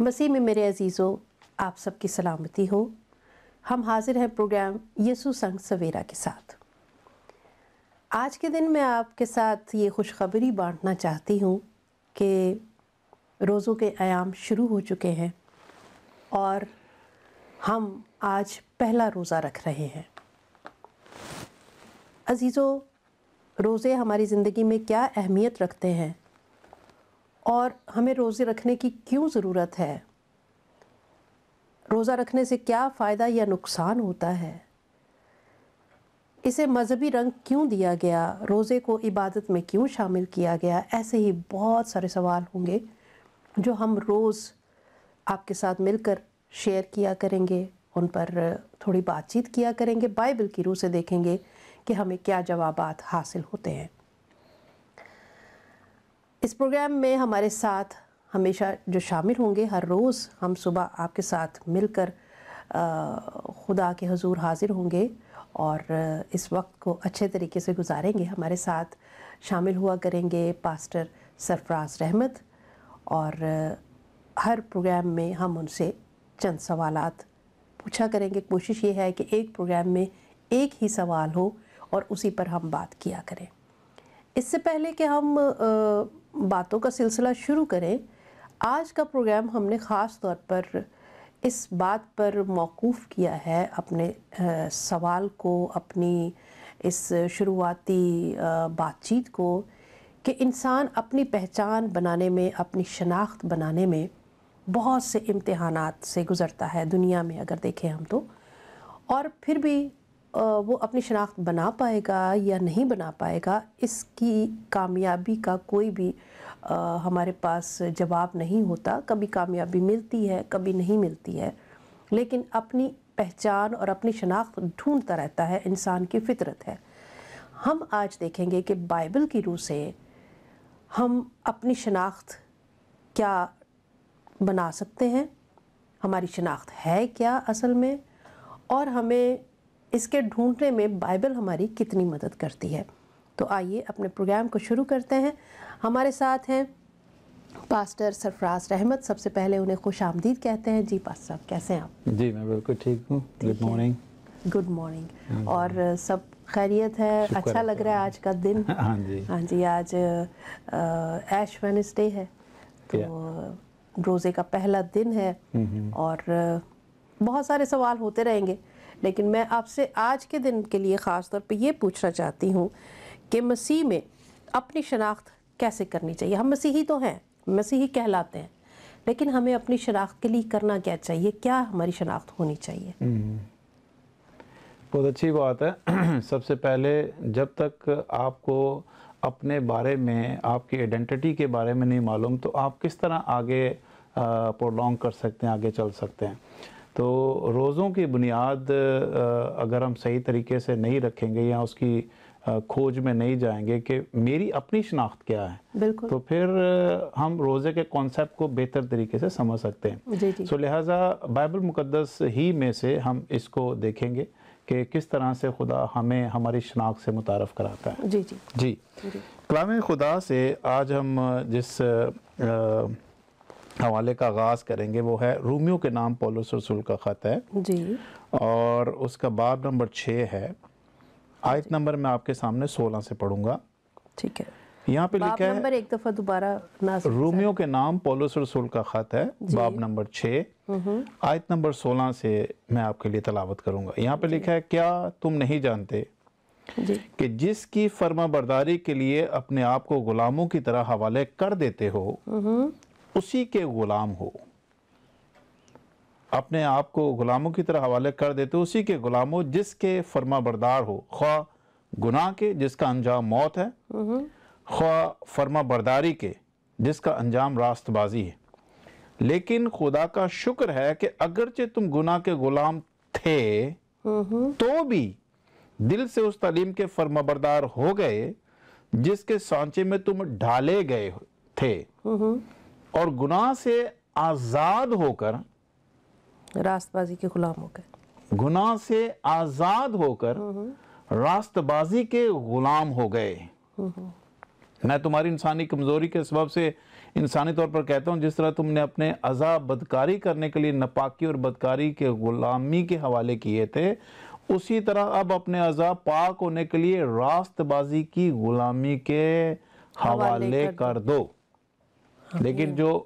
مسیح میں میرے عزیزوں، آپ سب کی سلامتی ہو۔ ہم حاضر ہیں پروگرام یسوع سنگ سویرا کے ساتھ۔ آج کے دن میں آپ کے ساتھ یہ خوشخبری بانٹنا چاہتی ہوں کہ روزوں کے ایام شروع ہو چکے ہیں اور ہم آج پہلا روزہ رکھ رہے ہیں۔ عزیزوں، روزے ہماری زندگی میں کیا اہمیت رکھتے ہیں اور ہمیں روزے رکھنے کی کیوں ضرورت ہے؟ روزہ رکھنے سے کیا فائدہ یا نقصان ہوتا ہے؟ اسے مذہبی رنگ کیوں دیا گیا؟ روزے کو عبادت میں کیوں شامل کیا گیا؟ ایسے ہی بہت سارے سوال ہوں گے جو ہم روز آپ کے ساتھ مل کر شیئر کیا کریں گے، ان پر تھوڑی بات چیت کیا کریں گے، بائبل کی روح سے دیکھیں گے کہ ہمیں کیا جوابات حاصل ہوتے ہیں۔ اس پروگرام میں ہمارے ساتھ ہمیشہ جو شامل ہوں گے، ہر روز ہم صبح آپ کے ساتھ مل کر خدا کے حضور حاضر ہوں گے اور اس وقت کو اچھے طریقے سے گزاریں گے۔ ہمارے ساتھ شامل ہوا کریں گے پاسٹر سرفراز رحمت، اور ہر پروگرام میں ہم ان سے چند سوالات پوچھا کریں گے۔ کوشش یہ ہے کہ ایک پروگرام میں ایک ہی سوال ہو اور اسی پر ہم بات کیا کریں۔ اس سے پہلے کہ ہم باتوں کا سلسلہ شروع کریں، آج کا پروگرام ہم نے خاص طور پر اس بات پر موقوف کیا ہے، اپنے سوال کو، اپنی اس شروعاتی بات چیت کو، کہ انسان اپنی پہچان بنانے میں، اپنی شناخت بنانے میں بہت سے امتحانات سے گزرتا ہے دنیا میں اگر دیکھیں ہم تو، اور پھر بھی وہ اپنی شناخت بنا پائے گا یا نہیں بنا پائے گا، اس کی کامیابی کا کوئی بھی ہمارے پاس جواب نہیں ہوتا۔ کبھی کامیابی ملتی ہے، کبھی نہیں ملتی ہے، لیکن اپنی پہچان اور اپنی شناخت ڈھونڈتا رہتا ہے، انسان کی فطرت ہے۔ ہم آج دیکھیں گے کہ بائبل کی روح سے ہم اپنی شناخت کیا بنا سکتے ہیں، ہماری شناخت ہے کیا اصل میں، اور ہمیں اس کے ڈھونڈنے میں بائبل ہماری کتنی مدد کرتی ہے۔ تو آئیے اپنے پروگرام کو شروع کرتے ہیں۔ ہمارے ساتھ ہیں پاسٹر سرفراز رحمت۔ سب سے پہلے انہیں خوش آمدید کہتے ہیں۔ جی پاسٹر صاحب، کیسے ہیں آپ؟ جی میں بالکل ٹھیک ہوں۔ Good morning. گڈ مارننگ، اور سب خیریت ہے؟ اچھا لگ رہا ہے آج کا دن؟ ہاں جی، آج ایش وینسڈے ہے، تو روزے کا پہلا دن ہے، اور بہت سارے سوال ہوتے رہیں گے، لیکن میں آپ سے آج کے دن کے لیے خاص طور پہ یہ پوچھنا چاہتی ہوں کہ مسیح میں اپنی شناخت کیسے کرنی چاہیے؟ ہم مسیحی تو ہیں، مسیحی کہلاتے ہیں، لیکن ہمیں اپنی شناخت کے لیے کرنا کیا چاہیے؟ کیا ہماری شناخت ہونی چاہیے؟ بہت اچھی بات ہے۔ سب سے پہلے جب تک آپ کو اپنے بارے میں، آپ کی آئیڈینٹی کے بارے میں نہیں معلوم، تو آپ کس طرح آگے پرولونگ کر سکتے ہیں، آگے چل سکتے ہیں؟ تو روزوں کی بنیاد اگر ہم صحیح طریقے سے نہیں رکھیں گے یا اس کی کھوج میں نہیں جائیں گے کہ میری اپنی شناخت کیا ہے، بالکل، تو پھر ہم روزے کے کانسیپٹ کو بہتر طریقے سے سمجھ سکتے ہیں۔ جی جی، سو لہٰذا بائبل مقدس ہی میں سے ہم اس کو دیکھیں گے کہ کس طرح سے خدا ہمیں ہماری شناخت سے متعارف کراتا ہے۔ جی جی جی، کلام خدا سے آج ہم جس حوالے کا آغاز کریں گے وہ ہے رومیوں کے نام پولس رسول کا خط ہے، جی، اور اس کا باب نمبر 6 ہے۔ آیت نمبر میں آپ کے سامنے 16 سے پڑھوں گا۔ ٹھیک ہے، یہاں پہ باب لکھا ہے، نمبر ایک دفعہ دوبارہ نازل رومیوں کے نام پولس رسول کا خط ہے، باب نمبر 6، آیت نمبر 16 سے میں آپ کے لیے تلاوت کروں گا۔ یہاں پہ لکھا ہے، کیا تم نہیں جانتے جی، کہ جس کی فرما برداری کے لیے اپنے آپ کو غلاموں کی طرح حوالے کر دیتے ہو، اسی کے غلام ہو۔ اپنے آپ کو غلاموں کی طرح حوالے کر دیتے ہو، اسی کے غلام ہو جس کے فرما بردار ہو، خواہ گناہ کے جس کا انجام موت ہے، خواہ فرما برداری کے جس کا انجام راست بازی ہے۔ لیکن خدا کا شکر ہے کہ اگرچہ تم گناہ کے غلام تھے تو بھی دل سے اس تعلیم کے فرما بردار ہو گئے جس کے سانچے میں تم ڈالے گئے تھے، اور گناہ سے آزاد ہو کر، راست بازی کے غلام ہو گئے، گناہ سے آزاد ہو کر راست بازی کے غلام ہو گئے۔ میں تمہاری انسانی کمزوری کے سبب سے انسانی طور پر کہتا ہوں جس طرح تم نے اپنے اعضاء بدکاری کرنے کے لیے ناپاکی اور بدکاری کے غلامی کے حوالے کیے تھے، اسی طرح اب اپنے اعضاء پاک ہونے کے لیے راست بازی کی غلامی کے حوالے کر دو۔ لیکن جو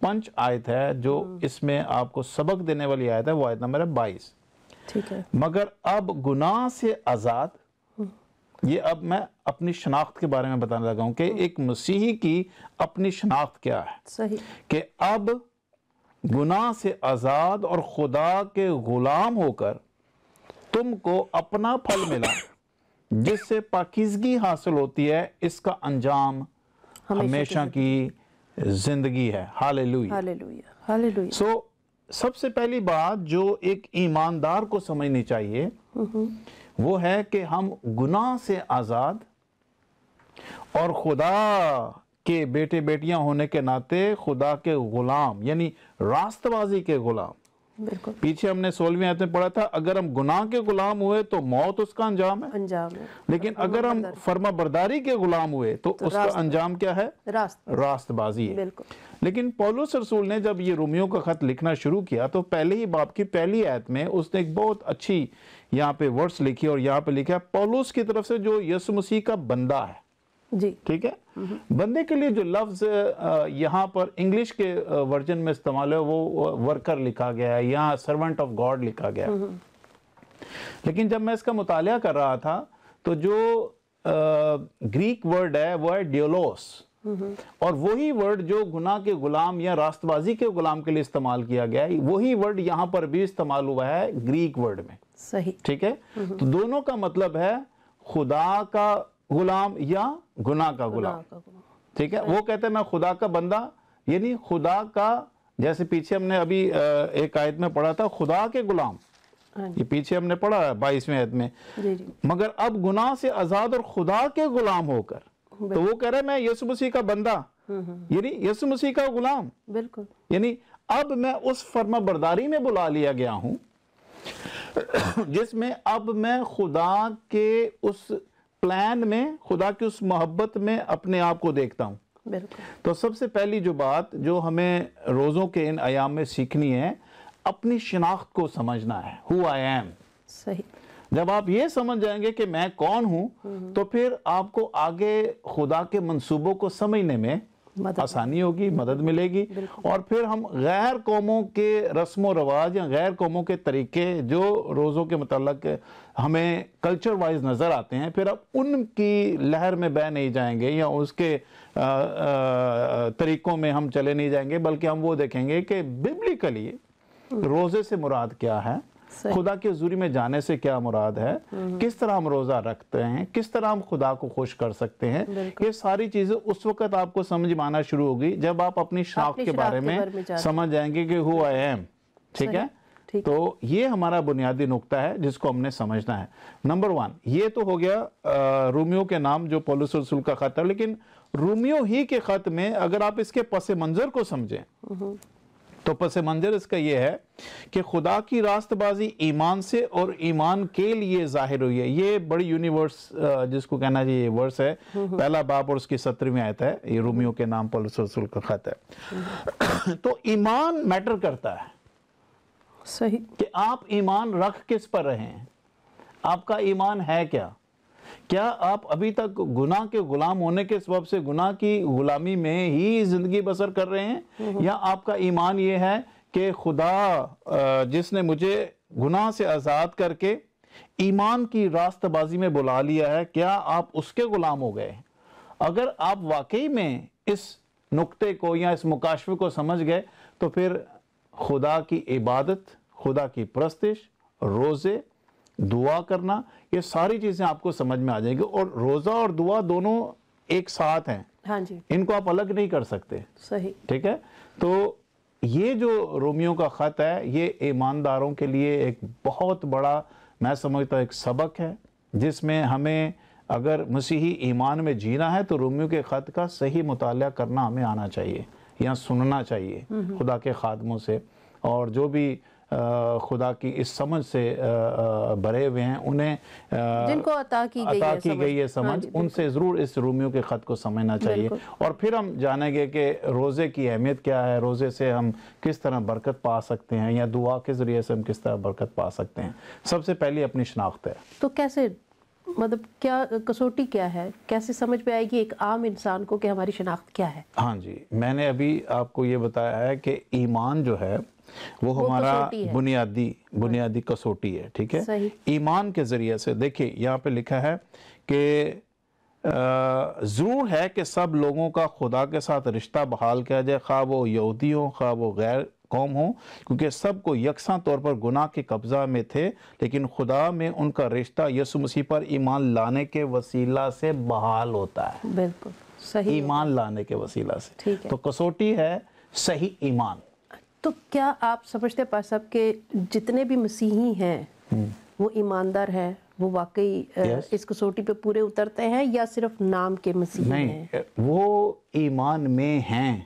پنچ آیت ہے جو اس میں آپ کو سبق دینے والی آیت ہے وہ آیت نمبر 22۔ ٹھیک ہے۔ مگر اب گناہ سے آزاد، یہ اب میں اپنی شناخت کے بارے میں بتانے لگا ہوں کہ ایک مسیحی کی اپنی شناخت کیا ہے، صحیح، کہ اب گناہ سے آزاد اور خدا کے غلام ہو کر تم کو اپنا پھل ملا جس سے پاکیزگی حاصل ہوتی ہے، اس کا انجام ہمیشہ کی زندگی ہے۔ ہاللیلویہ، ہاللیلویہ، ہاللیلویہ۔ سو سب سے پہلی بات جو ایک ایماندار کو سمجھنی چاہیے وہ ہے کہ ہم گناہ سے آزاد اور خدا کے بیٹے بیٹیاں ہونے کے ناطے خدا کے غلام یعنی راست بازی کے غلام۔ بالکل، پیچھے ہم نے 16ویں آیت میں پڑھا تھا اگر ہم گناہ کے غلام ہوئے تو موت اس کا انجام ہے، انجام ہے، لیکن اگر ہم فرما برداری کے غلام ہوئے تو اس کا انجام کیا ہے؟ راست بازی ہے۔ بالکل، لیکن پولس رسول نے جب یہ رومیوں کا خط لکھنا شروع کیا تو پہلے ہی باب کی پہلی آیت میں اس نے ایک بہت اچھی یہاں پہ ورڈز لکھی اور یہاں پہ لکھا پولس کی طرف سے جو یسوع مسیح کا بندہ ہے، جی، ٹھیک ہے۔ بندے کے لیے جو لفظ یہاں پر انگلش کے ورژن میں استعمال ہے وہ ورکر لکھا گیا ہے، یہاں سرونٹ آف گاڈ لکھا گیا ہے۔ لیکن جب میں اس کا مطالعہ کر رہا تھا تو جو گریک ورڈ ہے وہ ہے ڈیولوس، اور وہی ورڈ جو گناہ کے غلام یا راست بازی کے غلام کے لیے استعمال کیا گیا ہے وہی ورڈ یہاں پر بھی استعمال ہوا ہے گریک ورڈ میں، صحیح، ٹھیک ہے۔ تو دونوں کا مطلب ہے خدا کا غلام یا گناہ کا غلام، ٹھیک ہے۔ وہ کہتے ہیں میں خدا کا بندہ یعنی خدا کا، جیسے پیچھے ہم نے ابھی ایک آیت میں پڑھا تھا خدا کے غلام، یہ پیچھے ہم نے پڑھا ہے 22ویں آیت میں، مگر اب گناہ سے آزاد اور خدا کے غلام ہو کر، تو وہ کہہ رہے ہیں میں یسوع مسیح کا بندہ یعنی یسوع مسیح کا غلام، بالکل، یعنی اب میں اس فرما برداری میں بلا لیا گیا ہوں جس میں اب میں خدا کے اس پلان میں، خدا کی اس محبت میں اپنے آپ کو دیکھتا ہوں۔ بالکل، تو سب سے پہلی جو بات جو ہمیں روزوں کے ان ایام میں سیکھنی ہے، اپنی شناخت کو سمجھنا ہے، who I am۔ صحیح، جب آپ یہ سمجھ جائیں گے کہ میں کون ہوں تو پھر آپ کو آگے خدا کے منصوبوں کو سمجھنے میں آسانی ہوگی، مدد ملے گی، اور پھر ہم غیر قوموں کے رسم و رواج یا غیر قوموں کے طریقے جو روزوں کے متعلق ہمیں کلچر وائز نظر آتے ہیں، پھر اب ان کی لہر میں بہ نہیں جائیں گے یا اس کے طریقوں میں ہم چلے نہیں جائیں گے، بلکہ ہم وہ دیکھیں گے کہ ببلیکلی روزے سے مراد کیا ہے، خدا کے حضوری میں جانے سے کیا مراد ہے، کس طرح ہم روزہ رکھتے ہیں، کس طرح ہم خدا کو خوش کر سکتے ہیں، یہ ساری چیزیں اس وقت آپ کو سمجھ میں آنا شروع ہوگی جب آپ اپنی شناخت کے بارے میں سمجھ جائیں گے کہ who I am، ٹھیک ہے۔ تو یہ ہمارا بنیادی نقطہ ہے جس کو ہم نے سمجھنا ہے۔ نمبر 1 یہ تو ہو گیا رومیوں کے نام جو پولس رسول کا خط ہے، لیکن رومیوں ہی کے خط میں اگر آپ اس کے پس منظر کو سمجھیں تو پس منظر اس کا یہ ہے کہ خدا کی راست بازی ایمان سے اور ایمان کے لیے ظاہر ہوئی ہے۔ یہ بڑی یونیورس جس کو کہنا چاہیے ورس ہے، پہلا باب اور اس کی 17ویں آیت ہے، یہ رومیوں کے نام پولس رسول کا خط ہے۔ تو ایمان میٹر کرتا ہے، صحیح، کہ آپ ایمان رکھ کس پر رہے ہیں، آپ کا ایمان ہے کیا آپ ابھی تک گناہ کے غلام ہونے کے سبب سے گناہ کی غلامی میں ہی زندگی بسر کر رہے ہیں، یا آپ کا ایمان یہ ہے کہ خدا جس نے مجھے گناہ سے آزاد کر کے ایمان کی راست بازی میں بلا لیا ہے، کیا آپ اس کے غلام ہو گئے؟ اگر آپ واقعی میں اس نقطے کو یا اس مکاشفے کو سمجھ گئے تو پھر خدا کی عبادت، خدا کی پرستش، روزے، دعا کرنا، یہ ساری چیزیں آپ کو سمجھ میں آ جائیں گی، اور روزہ اور دعا دونوں ایک ساتھ ہیں، ہاں جی، ان کو آپ الگ نہیں کر سکتے، صحیح، ٹھیک ہے۔ تو یہ جو رومیوں کا خط ہے یہ ایمانداروں کے لیے ایک بہت بڑا، میں سمجھتا ہوں ایک سبق ہے، جس میں ہمیں اگر مسیحی ایمان میں جینا ہے تو رومیوں کے خط کا صحیح مطالعہ کرنا ہمیں آنا چاہیے یا سننا چاہیے خدا کے خادموں سے، اور جو بھی خدا کی اس سمجھ سے بھرے ہوئے ہیں، انہیں جن کو عطا کی گئی ہے سمجھ، ان سے ضرور اس رومیو کے خط کو سمجھنا چاہیے، اور پھر ہم جانیں گے کہ روزے کی اہمیت کیا ہے، روزے سے ہم کس طرح برکت پا سکتے ہیں، یا دعا کے ذریعے سے ہم کس طرح برکت پا سکتے ہیں۔ سب سے پہلی اپنی شناخت ہے۔ تو کیسے، مطلب کیا کسوٹی کیا ہے، کیسے سمجھ پہ آئے گی ایک عام انسان کو کہ ہماری شناخت کیا ہے؟ ہاں جی، میں نے ابھی آپ کو یہ بتایا ہے کہ ایمان جو ہے وہ ہمارا بنیادی کسوٹی ہے، ٹھیک ہے؟ ایمان کے ذریعے سے دیکھیں یہاں پہ لکھا ہے کہ ضرور ہے کہ سب لوگوں کا خدا کے ساتھ رشتہ بحال کیا جائے، خواہ وہ یہودی ہوں خواہ وہ غیر قوم ہوں، کیونکہ سب کو یکساں طور پر گناہ کے قبضہ میں تھے، لیکن خدا میں ان کا رشتہ یسوع مسیح پر ایمان لانے کے وسیلہ سے بحال ہوتا ہے۔ بالکل صحیح، ایمان لانے کے وسیلہ سے۔ تو کسوٹی ہے صحیح ایمان۔ تو کیا آپ سمجھتے پاس صاحب کہ جتنے بھی مسیحی ہیں وہ ایماندار ہیں، وہ واقعی اس کسوٹی پہ پورے اترتے ہیں، یا صرف نام کے مسیحی ہیں؟ نہیں، وہ ایمان میں ہیں،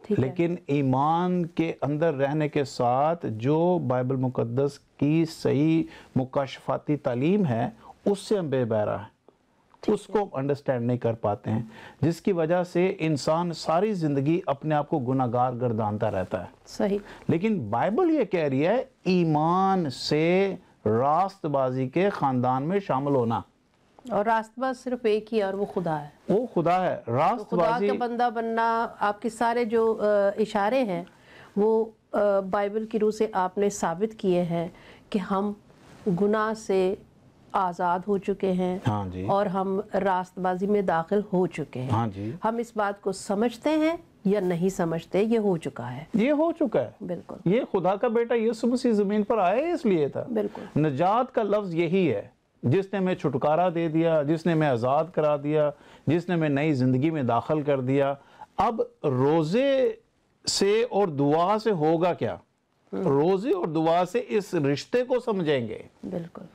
لیکن ایمان کے اندر رہنے کے ساتھ جو بائبل مقدس کی صحیح مکاشفاتی تعلیم ہے اس سے ہم بے بہرہ ہیں، اس کو انڈرسٹینڈ نہیں کر پاتے ہیں، جس کی وجہ سے انسان ساری زندگی اپنے آپ کو گناہگار گردانتا رہتا ہے۔ صحیح۔ لیکن بائبل یہ کہہ رہی ہے ایمان سے راست بازی کے خاندان میں شامل ہونا، اور راست باز صرف ایک ہی ہے، اور وہ خدا ہے۔ وہ خدا ہے۔ راست بازی، خدا کا بندہ بننا، آپ کے سارے جو اشارے ہیں وہ بائبل کی روح سے آپ نے ثابت کیے ہیں کہ ہم گناہ سے آزاد ہو چکے ہیں، ہاں جی، اور ہم راست بازی میں داخل ہو چکے ہیں۔ ہاں جی، ہم اس بات کو سمجھتے ہیں یا نہیں سمجھتے، یہ ہو چکا ہے، یہ ہو چکا ہے۔ بالکل، یہ خدا کا بیٹا یسوع مسیح زمین پر آئے اس لیے تھا۔ بالکل۔ نجات کا لفظ یہی ہے، جس نے میں چھٹکارا دے دیا، جس نے میں آزاد کرا دیا، جس نے میں نئی زندگی میں داخل کر دیا۔ اب روزے سے اور دعا سے ہوگا کیا؟ روزے اور دعا سے اس رشتے کو سمجھیں گے۔ بالکل،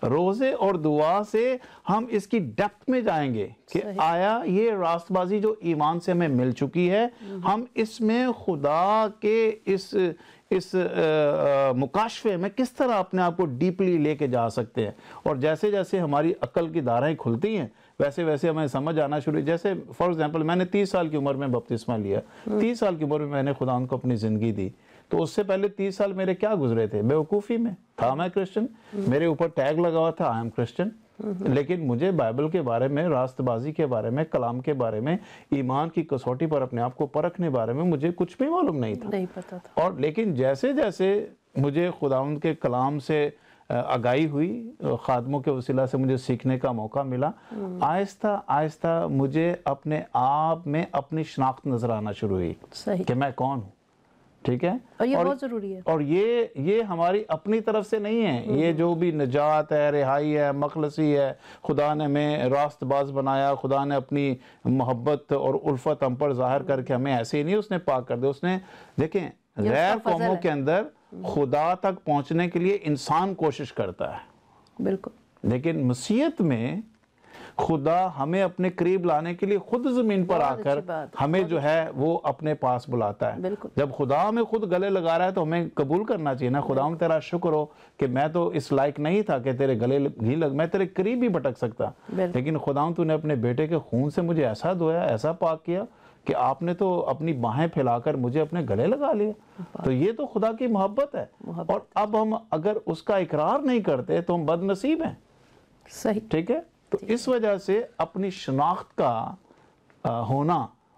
روزے اور دعا سے ہم اس کی ڈیپتھ میں جائیں گے کہ آیا یہ راست بازی جو ایمان سے ہمیں مل چکی ہے، ہم اس میں خدا کے اس مکاشفے میں کس طرح اپنے آپ کو ڈیپلی لے کے جا سکتے ہیں۔ اور جیسے جیسے ہماری عقل کی داریں کھلتی ہیں ویسے ویسے ہمیں سمجھ آنا شروع، جیسے فار ایگزامپل میں نے 30 سال کی عمر میں بپتسمہ لیا، 30 سال کی عمر میں نے خدا ان کو اپنی زندگی دی، تو اس سے پہلے 30 سال میرے کیا گزرے تھے؟ بیوقوفی میں تھا میں کرسچن، میرے اوپر ٹیگ لگا ہوا تھا آئی ایم کرسچن، لیکن مجھے بائبل کے بارے میں، راست بازی کے بارے میں، کلام کے بارے میں، ایمان کی کسوٹی پر اپنے آپ کو پرکھنے بارے میں مجھے کچھ بھی معلوم نہیں تھا، نہیں پتا تھا۔ اور لیکن جیسے جیسے مجھے خداوند کے کلام سے آگاہی ہوئی، خادموں کے وسیلہ سے مجھے سیکھنے کا موقع ملا، آہستہ آہستہ مجھے اپنے آپ میں اپنی شناخت نظر آنا شروع ہوئی کہ میں کون ہوں، ٹھیک ہے؟ اور یہ بہت ضروری ہے، اور یہ ہماری اپنی طرف سے نہیں ہے، یہ جو بھی نجات ہے، رہائی ہے، مخلصی ہے، خدا نے ہمیں راست باز بنایا، خدا نے اپنی محبت اور الفت ہم پر ظاہر کر کے ہمیں ایسے ہی نہیں اس نے پاک کر دیا، اس نے دیکھیں غیر قوموں کے اندر خدا تک پہنچنے کے لیے انسان کوشش کرتا ہے، بالکل، لیکن مسیحیت میں خدا ہمیں اپنے قریب لانے کے لیے خود زمین پر آ کر ہمیں جو ہے وہ اپنے پاس بلاتا ہے۔ جب خدا ہمیں خود گلے لگا رہا ہے تو ہمیں قبول کرنا چاہیے نا، خدا تیرا شکر ہو کہ میں تو اس لائق نہیں تھا کہ تیرے گلے میں تیرے قریب بھی بھٹک سکتا، لیکن خدا تو نے اپنے بیٹے کے خون سے مجھے ایسا دھویا، ایسا پاک کیا کہ آپ نے تو اپنی باہیں پھیلا کر مجھے اپنے گلے لگا لیا۔ تو یہ تو خدا کی محبت ہے، اور اب ہم اگر اس کا اقرار نہیں کرتے تو ہم بد نصیب ہیں، صحیح، ٹھیک ہے؟ تو اس وجہ سے اپنی شناخت کا ہونا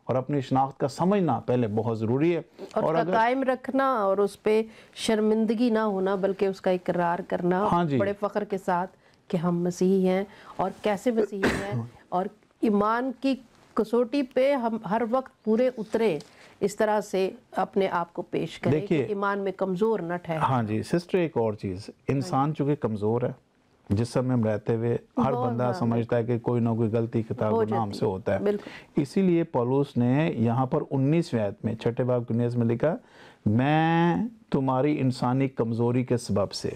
اور اپنی شناخت کا سمجھنا پہلے بہت ضروری ہے، اور قائم رکھنا، اور اس پہ شرمندگی نہ ہونا بلکہ اس کا اقرار کرنا بڑے فخر کے ساتھ کہ ہم مسیحی ہیں، اور کیسے مسیحی ہیں، اور ایمان کی کسوٹی پہ ہم ہر وقت پورے اترے، اس طرح سے اپنے آپ کو پیش کریں کہ ایمان میں کمزور نہ ٹھہرے۔ ہاں جی سسٹر، ایک اور چیز، انسان چونکہ کمزور ہے، جسم میں رہتے ہوئے ہر بندہ سمجھتا ہے کہ کوئی نہ کوئی غلطی خطا گناہ ہم سے ہوتا ہے، اسی لیے پولس نے یہاں پر 19ویں آیت میں 6 باب 19 میں لکھا، میں تمہاری انسانی کمزوری کے سبب سے،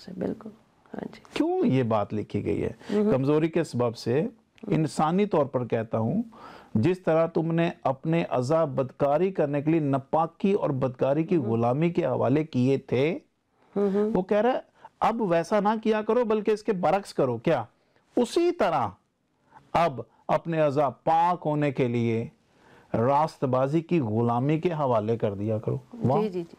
بالکل، ہاں جی، کیوں یہ بات لکھی گئی ہے؟ کمزوری کے سبب سے، انسانی طور پر کہتا ہوں، جس طرح تم نے اپنے اعضاء بدکاری کرنے کے لیے ناپاکی اور بدکاری کی غلامی کے حوالے کیے تھے، وہ کہہ رہا ہے اب ویسا نہ کیا کرو بلکہ اس کے برعکس کرو. کیا؟ اسی طرح اب اپنے اعضاء پاک ہونے کے لیے راست بازی کی غلامی کے حوالے کر دیا کرو. جی جی جی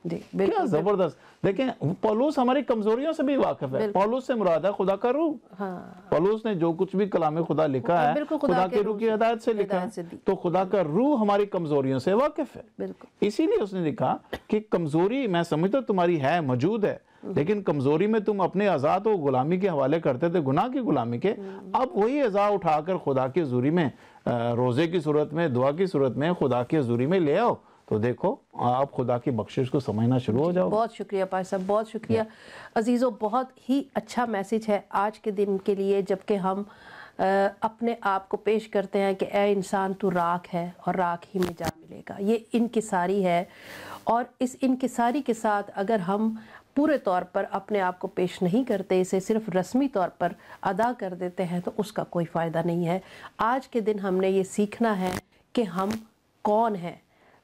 جی کیا زبردست. دیکھیں پولس ہماری کمزوریوں سے بھی واقف ہے. پولس سے مراد ہے خدا کا روح. پولس نے جو کچھ بھی کلام خدا لکھا ہے خدا کے روح کی ہدایت سے لکھا ہے, تو خدا کا روح ہماری کمزوریوں سے واقف ہے. اسی لیے اس نے لکھا کہ کمزوری میں سمجھتا تمہاری ہے, موجود ہے, لیکن کمزوری میں تم اپنے اعضاء تو غلامی کے حوالے کرتے تھے, گناہ کی غلامی کے. اب وہی اعضاء اٹھا کر خدا کی حضوری میں, روزے کی صورت میں, دعا کی صورت میں خدا کی حضوری میں لے آؤ, تو دیکھو آپ خدا کی بخشش کو سمجھنا شروع ہو جاؤ. بہت شکریہ پاش صاحب, بہت شکریہ. عزیزو, بہت ہی اچھا میسیج ہے آج کے دن کے لیے, جبکہ ہم اپنے آپ کو پیش کرتے ہیں کہ اے انسان تو راکھ ہے اور راکھ ہی میں جا ملے گا. یہ انکساری ہے, اور اس انکساری کے ساتھ اگر ہم پورے طور پر اپنے آپ کو پیش نہیں کرتے, اسے صرف رسمی طور پر ادا کر دیتے ہیں, تو اس کا کوئی فائدہ نہیں ہے. آج کے دن ہم نے یہ سیکھنا ہے کہ ہم کون ہیں,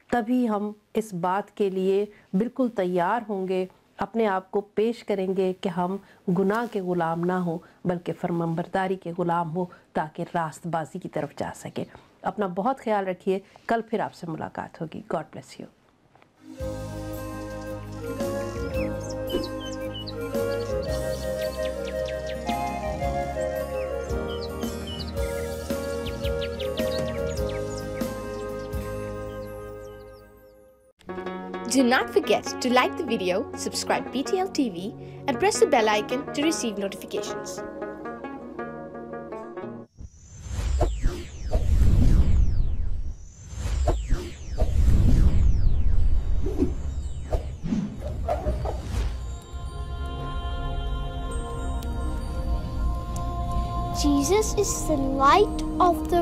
تبھی ہم اس بات کے لیے بالکل تیار ہوں گے, اپنے آپ کو پیش کریں گے کہ ہم گناہ کے غلام نہ ہوں بلکہ فرمانبرداری کے غلام ہوں, تاکہ راست بازی کی طرف جا سکیں. اپنا بہت خیال رکھیے, کل پھر آپ سے ملاقات ہوگی. God bless you. Do not forget to like the video, subscribe PTL TV, and press the bell icon to receive notifications. Jesus is the light of the